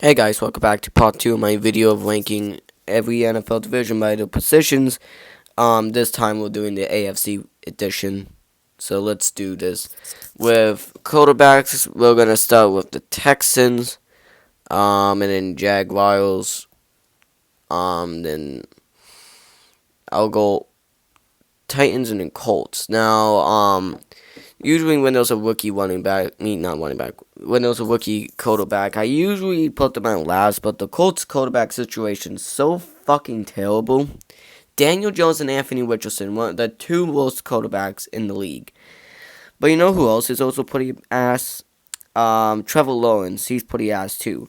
Hey guys, welcome back to part 2 of my video of ranking every NFL division by the positions. This time we're doing the AFC edition. So let's do this. With quarterbacks, we're gonna start with the Texans, and then Jaguars. Then I'll go Titans and then Colts. Now, usually when there's a rookie running back, not running back, when there's a rookie quarterback, I usually put them at last, but the Colts quarterback situation is so fucking terrible. Daniel Jones and Anthony Richardson, one of the two worst quarterbacks in the league. But you know who else is also pretty ass? Trevor Lawrence, he's pretty ass too.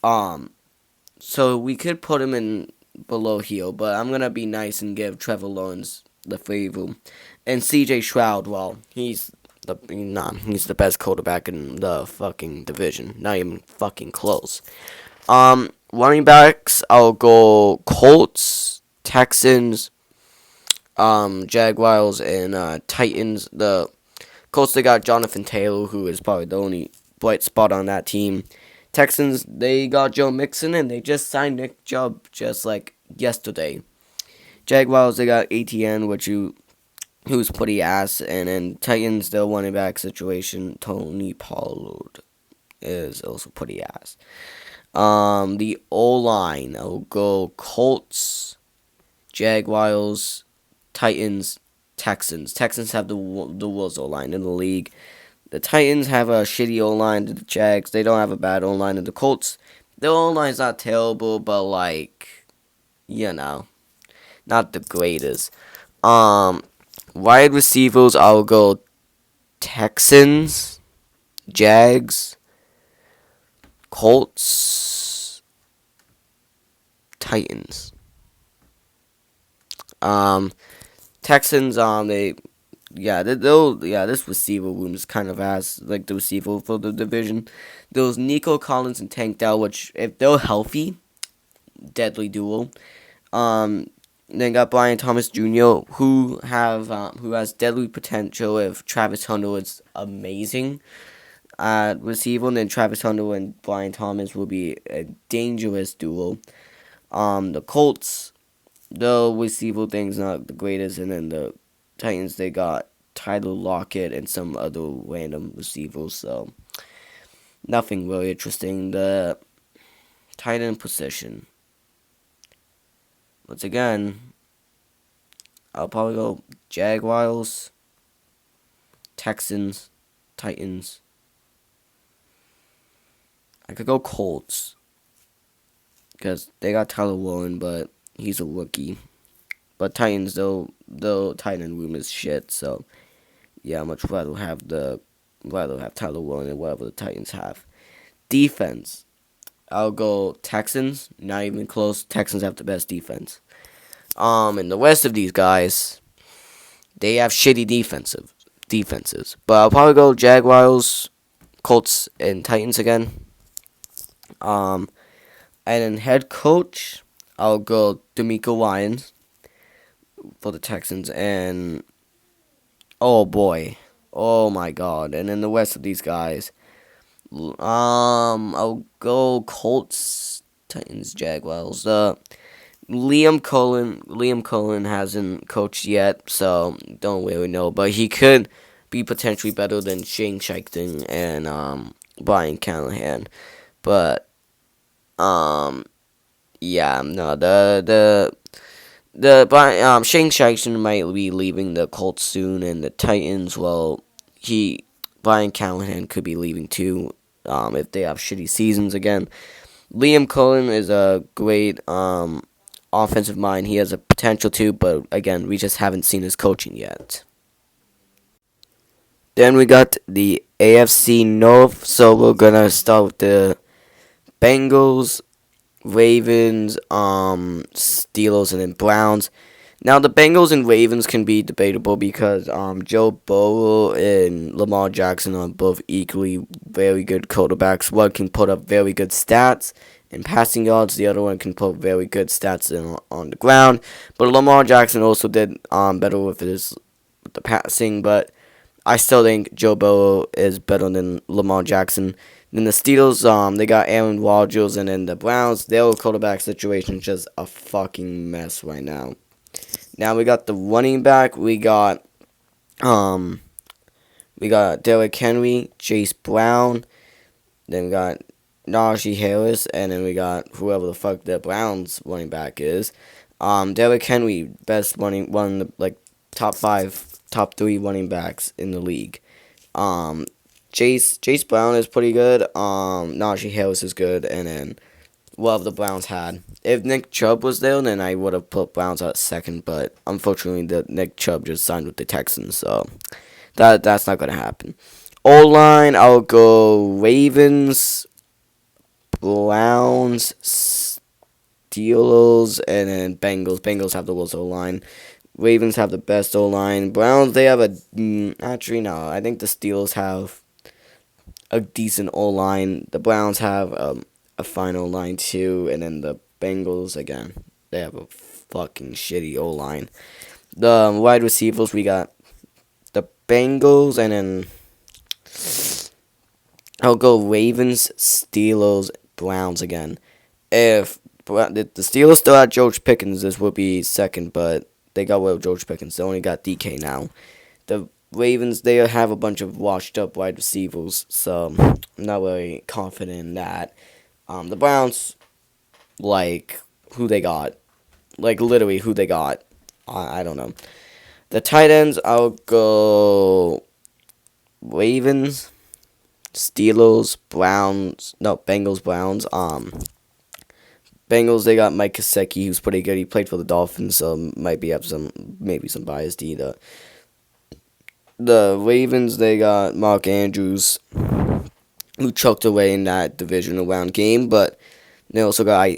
So we could put him in below here, but I'm gonna be nice and give Trevor Lawrence the favor. And CJ Stroud, well, he's the best quarterback in the fucking division. Not even fucking close. Running backs, I'll go Colts, Texans, Jaguars, and Titans. The Colts, they got Jonathan Taylor, who is probably the only bright spot on that team. Texans, they got Joe Mixon, and they just signed Nick Chubb just like yesterday. Jaguars, they got ATN, who's pretty ass, and then Titans, their running back situation, Tony Pollard is also pretty ass. The O-line, I'll go Colts, Jaguars, Titans, Texans. Texans have the worst O-line in the league. The Titans have a shitty O-line to the Jags. They don't have a bad O-line to the Colts. Their O-line's not terrible, but not the greatest. Wide receivers, I'll go Texans, Jags, Colts, Titans. Texans, this receiver room is kind of ass, like the receiver for the division. Those Nico Collins and Tank Dell, which if they're healthy, deadly duo. Then got Brian Thomas Jr., who has deadly potential if Travis Hunter is amazing at receiver. And then Travis Hunter and Brian Thomas will be a dangerous duo. The Colts, the receiver thing's not the greatest. And then the Titans, they got Tyler Lockett and some other random receivers. So nothing really interesting. The tight end position. Once again, I'll probably go Jaguars, Texans, Titans. I could go Colts because they got Tyler Warren, but he's a rookie. But Titans, though tight end room is shit. So yeah, I'd much rather have Tyler Warren than whatever the Titans have. Defense. I'll go Texans. Not even close. Texans have the best defense. And the rest of these guys, they have shitty defenses. But I'll probably go Jaguars, Colts, and Titans again. And then head coach, I'll go DeMeco Ryans for the Texans. And oh boy, oh my god. And then the rest of these guys. I'll go Colts, Titans, Jaguars. Liam Cullen hasn't coached yet, so don't really know. But he could be potentially better than Shane Steichen and Brian Callahan. But yeah, no, Shane Steichen might be leaving the Colts soon, and the Titans, well, Brian Callahan could be leaving too. If they have shitty seasons again. Liam Cullen is a great offensive mind. He has a potential too, but again, we just haven't seen his coaching yet. Then we got the AFC North, so we're gonna start with the Bengals, Ravens, Steelers, and then Browns. Now, the Bengals and Ravens can be debatable because Joe Burrow and Lamar Jackson are both equally very good quarterbacks. One can put up very good stats in passing yards. The other one can put very good stats on the ground. But Lamar Jackson also did better with the passing. But I still think Joe Burrow is better than Lamar Jackson. Then the Steelers, they got Aaron Rodgers, and then the Browns, their quarterback situation is just a fucking mess right now. Now we got the running back. We got Derrick Henry, Chase Brown. Then we got Najee Harris, and then we got whoever the fuck the Browns running back is. Derrick Henry, best one of the like top 5, top 3 running backs in the league. Chase Brown is pretty good. Najee Harris is good, and then whatever the Browns had. If Nick Chubb was there, then I would have put Browns at second. But unfortunately, the Nick Chubb just signed with the Texans, so that's not gonna happen. O-line, I'll go Ravens, Browns, Steelers, and then Bengals. Bengals have the worst O-line. Ravens have the best O-line. Browns, they have actually, no. I think the Steelers have a decent O-line. The Browns have a fine O-line, too. And then the Bengals, again, they have a fucking shitty O-line. The wide receivers, we got the Bengals, and then I'll go Ravens, Steelers, Browns again. If the Steelers still had George Pickens, this would be second, but they got rid of George Pickens. They only got DK now. The Ravens, they have a bunch of washed up wide receivers, so I'm not really confident in that. The Browns, like, who they got. Like, literally who they got. I don't know. The tight ends, I'll go Ravens, Steelers, Browns. No, Bengals, Browns. Bengals, they got Mike Gesicki, who's pretty good. He played for the Dolphins, so maybe have some bias either. The Ravens, they got Mark Andrews, who choked away in that divisional round game, but they also got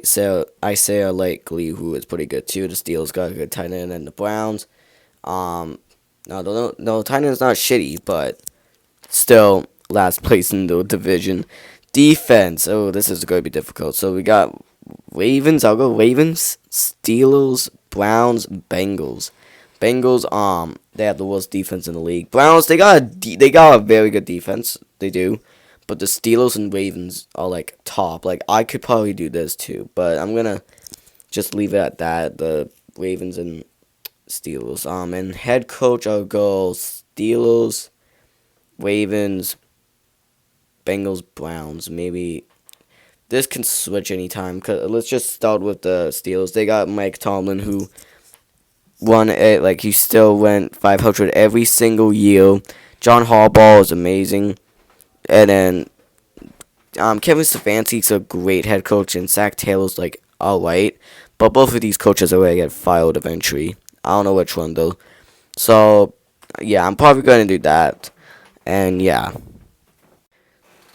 Isaiah Likely, who is pretty good too. The Steelers got a good tight end, and the Browns, no, tight end's not shitty, but still last place in the division. Defense, oh, this is going to be difficult. So we got Ravens, I'll go Ravens, Steelers, Browns, Bengals. Bengals, they have the worst defense in the league. Browns, they got a very good defense. They do. But the Steelers and Ravens are, like, top. Like, I could probably do this, too. But I'm going to just leave it at that. The Ravens and Steelers. And head coach, I'll go Steelers, Ravens, Bengals, Browns. Maybe this can switch anytime. Let's just start with the Steelers. They got Mike Tomlin, who won it. Like, he still went 500 every single year. John Harbaugh is amazing. And then Kevin Stefanski's a great head coach, and Zach Taylor's, like, alright. But both of these coaches are going to get fired eventually. I don't know which one, though. So, yeah, I'm probably going to do that. And, yeah.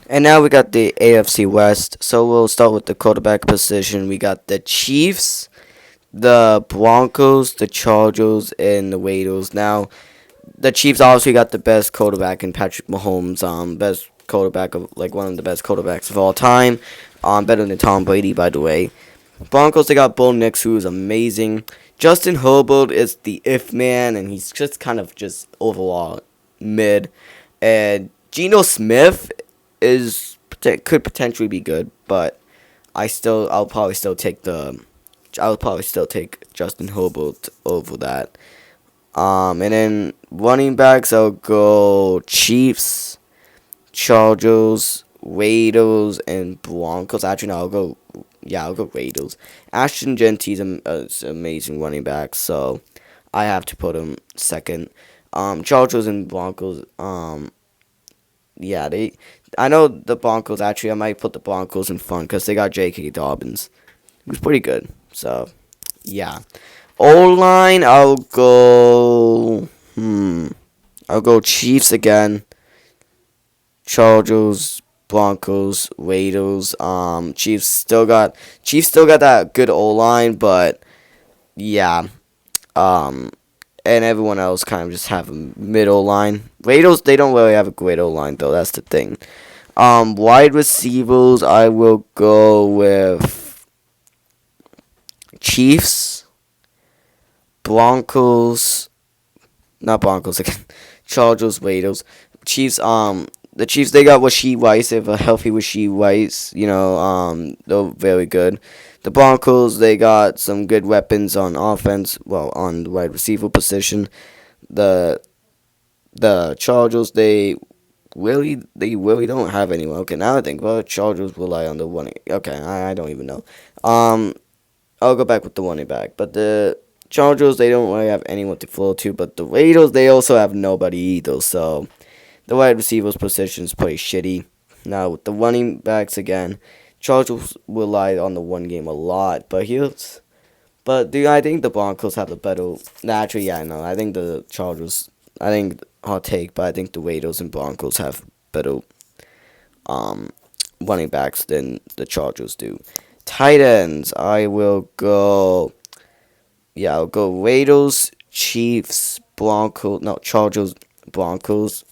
And now we got the AFC West. So we'll start with the quarterback position. We got the Chiefs, the Broncos, the Chargers, and the Raiders. Now, the Chiefs obviously got the best quarterback in Patrick Mahomes. Best quarterback of, like, one of the best quarterbacks of all time. Better than Tom Brady, by the way. Broncos, they got Bo Nix, who is amazing. Justin Herbert is the if man, and he's just kind of just overall mid. And Geno Smith could potentially be good, but I'll probably still take Justin Herbert over that. And then running backs, I'll go Chiefs, Chargers, Raiders, and Broncos. Actually, no, I'll go Raiders. Ashton Genty's an amazing running back, so I have to put him second. Chargers and Broncos, yeah, I know the Broncos, actually, I might put the Broncos in front, because they got J.K. Dobbins, who's pretty good, so, yeah. O-line, I'll go Chiefs again, Chargers, Broncos, Raiders. Chiefs still got that good O-line, but yeah. And everyone else kind of just have a mid O-line. Raiders, they don't really have a great O-line, though. That's the thing. Wide receivers, I will go with Chiefs, Broncos, not Broncos again. Chargers, Raiders. Chiefs, The Chiefs, they got Rasheed Rice. They have a healthy Rasheed Rice. They're very good. The Broncos, they got some good weapons on offense. Well, on the wide receiver position. The the Chargers, they really don't have anyone. Okay, now I think well, Chargers rely on the running. Okay, I don't even know. Um, I'll go back with the running back, but the Chargers, they don't really have anyone to throw to. But the Raiders, they also have nobody either. So the wide receivers position is pretty shitty. Now with the running backs again, Chargers rely on the one game a lot. But do I think the Broncos have the better? Actually, yeah, no, I think the Chargers. I think hot take, but I think the Raiders and Broncos have better um running backs than the Chargers do. Tight ends, I will go. Yeah, I'll go Raiders, Chiefs, Broncos. No, Chargers, Broncos.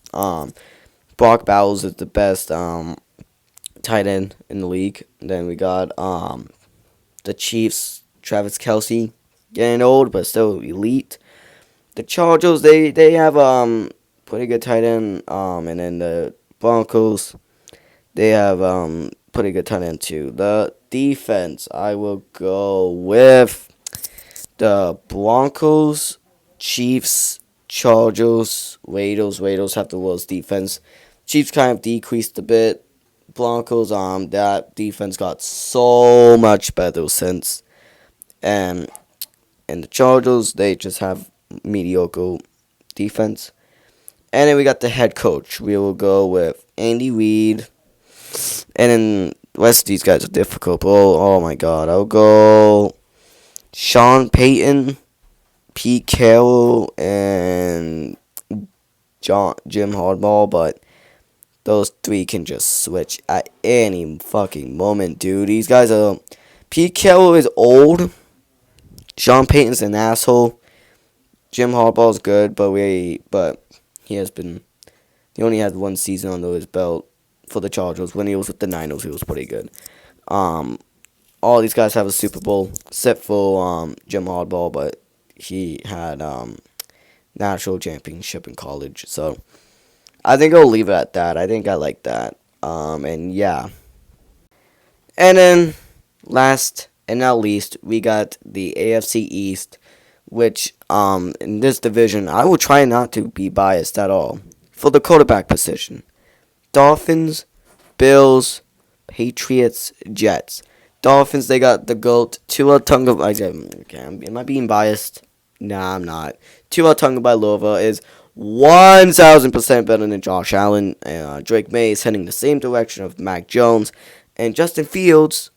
Brock Bowers is the best tight end in the league. Then we got the Chiefs, Travis Kelsey, getting old but still elite. The Chargers, they have pretty good tight end. And then the Broncos, they have pretty good tight end too. The defense, I will go with the Broncos, Chiefs, Chargers, Raiders. Raiders have the worst defense. Chiefs kind of decreased a bit. Broncos, that defense got so much better since. And the Chargers, they just have mediocre defense. And then we got the head coach. We will go with Andy Reid. And then the rest of these guys are difficult. Oh my God. I'll go Sean Payton, Pete Carroll, and Jim Harbaugh. But those three can just switch at any fucking moment, dude. These guys are... Pete Carroll is old. Sean Payton's an asshole. Jim Harbaugh's good, but he only had one season under his belt for the Chargers. When he was with the Niners, he was pretty good. All these guys have a Super Bowl, except for Jim Harbaugh, but he had national championship in college. So I think I'll leave it at that. I think I like that. And yeah. And then last and not least, we got the AFC East, which in this division, I will try not to be biased at all. For the quarterback position, Dolphins, Bills, Patriots, Jets. Dolphins, they got the GOAT, Tua Tagovailoa. Okay, am I being biased? Nah, I'm not. Tua Tagovailoa is 1,000% better than Josh Allen. Drake May is heading the same direction of Mac Jones. And Justin Fields,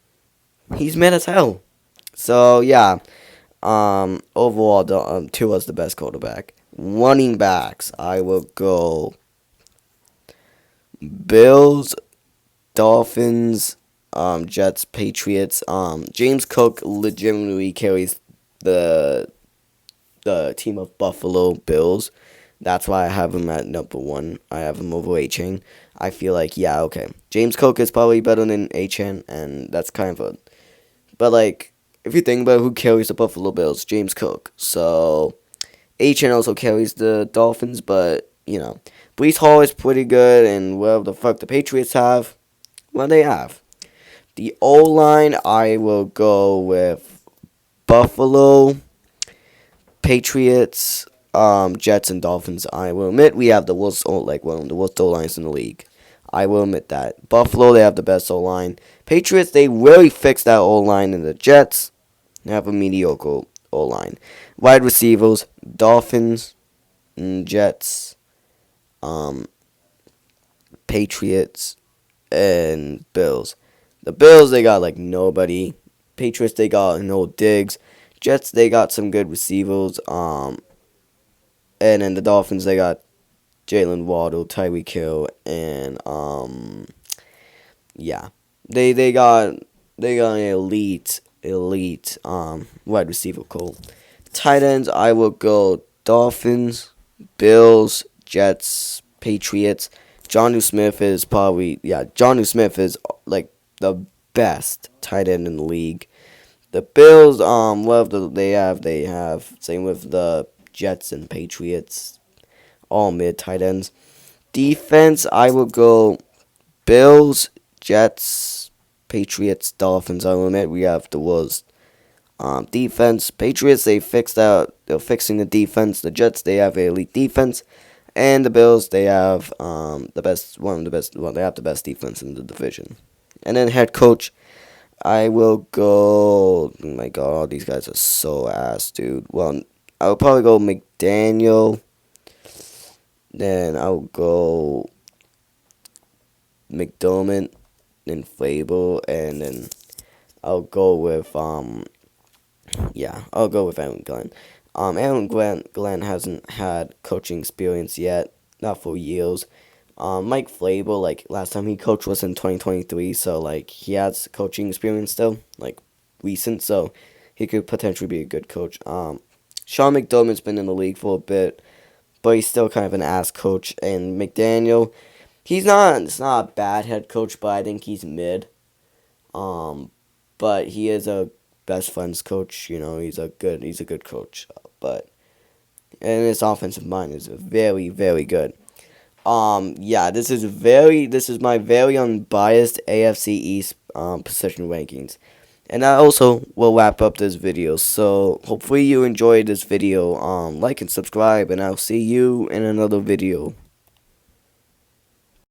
he's mad as hell. So, yeah. Overall, Tua's the best quarterback. Running backs, I will go Bills, Dolphins, Jets, Patriots. James Cook legitimately carries the team of Buffalo Bills. That's why I have him at number one. I have him over A-Chain. I feel like, yeah, okay. James Cook is probably better than A-Chain, and that's kind of a... But, like, if you think about who carries the Buffalo Bills, James Cook. So, A-Chain also carries the Dolphins, but, Breece Hall is pretty good, and whatever the fuck the Patriots have, well, they have. The O-line, I will go with Buffalo, Patriots, Jets, and Dolphins. I will admit we have the worst one of the worst O-lines in the league. I will admit that. Buffalo, they have the best O-line. Patriots, they really fixed that O-line, and the Jets have a mediocre O-line. Wide receivers, Dolphins, Jets, Patriots, and Bills. The Bills, they got nobody. Patriots, they got no Diggs. Jets, they got some good receivers. And then the Dolphins, they got Jalen Waddle, Tyreek Hill, and yeah, they got an elite wide receiver core. Tight ends, I will go Dolphins, Bills, Jets, Patriots. Jonnu Smith is the best tight end in the league. The Bills, whatever they have same with the Jets and Patriots, all mid tight ends. defense, I will go Bills, Jets, Patriots, Dolphins. I'll admit we have the worst defense. Patriots, they fixed out. They're fixing the defense. The Jets, they have an elite defense, and the Bills, they have the best, one of the best. Well, they have the best defense in the division. And then head coach, I will go. Oh my God, all these guys are so ass, dude. Well, I will probably go McDaniel. Then I'll go McDermott, then Fable, and then I'll go with I'll go with Aaron Glenn. Aaron Glenn hasn't had coaching experience yet, not for years. Mike Fable, like last time he coached was in 2023, so like he has coaching experience still, like recent, so he could potentially be a good coach. Sean McDermott's been in the league for a bit, but he's still kind of an ass coach. And McDaniel, it's not a bad head coach, but I think he's mid. But he is a best friends coach. You know, he's a good coach. But and his offensive mind is very, very good. This is my very unbiased AFC East position rankings. And that also will wrap up this video. So hopefully you enjoyed this video. Like and subscribe, and I'll see you in another video.